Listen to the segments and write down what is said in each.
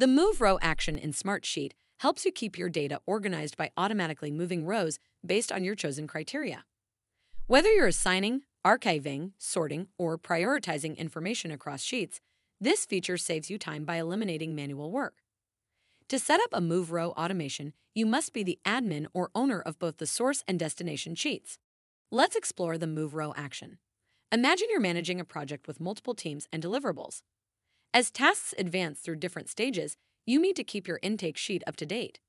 The Move Row action in Smartsheet helps you keep your data organized by automatically moving rows based on your chosen criteria. Whether you're assigning, archiving, sorting, or prioritizing information across sheets, this feature saves you time by eliminating manual work. To set up a Move Row automation, you must be the admin or owner of both the source and destination sheets. Let's explore the Move Row action. Imagine you're managing a project with multiple teams and deliverables. As tasks advance through different stages, you need to keep your intake sheet up to date.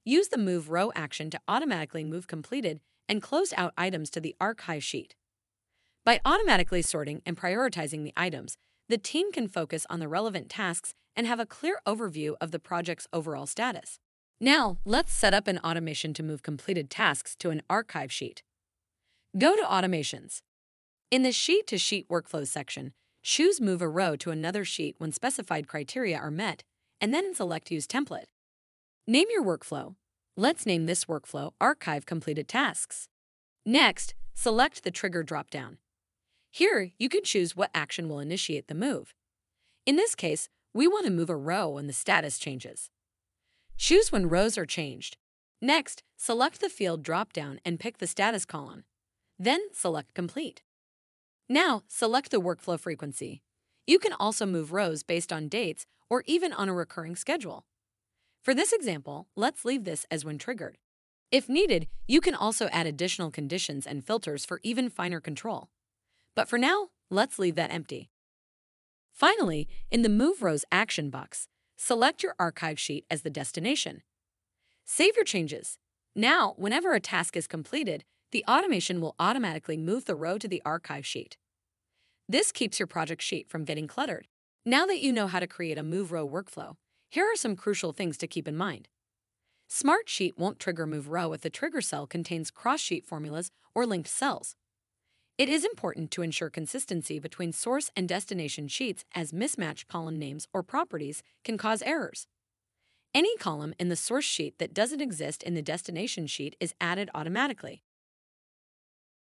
Use the Move Row action to automatically move completed and closed out items to the archive sheet. By automatically sorting and prioritizing the items, the team can focus on the relevant tasks and have a clear overview of the project's overall status. Now, let's set up an automation to move completed tasks to an archive sheet. Go to Automations. In the Sheet-to-Sheet Workflows section, choose Move a Row to another sheet when specified criteria are met, and then select Use Template. Name your workflow. Let's name this workflow Archive Completed Tasks. Next, select the Trigger dropdown. Here, you can choose what action will initiate the move. In this case, we want to move a row when the status changes. Choose when rows are changed. Next, select the Field dropdown and pick the Status column. Then, select Complete. Now, select the workflow frequency. You can also move rows based on dates or even on a recurring schedule. For this example, let's leave this as when triggered. If needed, you can also add additional conditions and filters for even finer control. But for now, let's leave that empty. Finally, in the Move Rows action box, select your archive sheet as the destination. Save your changes. Now, whenever a task is completed, the automation will automatically move the row to the archive sheet. This keeps your project sheet from getting cluttered. Now that you know how to create a Move Row workflow, here are some crucial things to keep in mind. Smartsheet won't trigger Move Row if the trigger cell contains cross-sheet formulas or linked cells. It is important to ensure consistency between source and destination sheets, as mismatched column names or properties can cause errors. Any column in the source sheet that doesn't exist in the destination sheet is added automatically.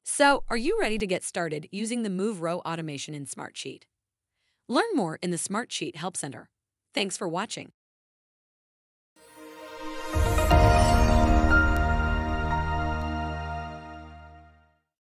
So, are you ready to get started using the Move Row automation in Smartsheet? Learn more in the Smartsheet Help Center. Thanks for watching.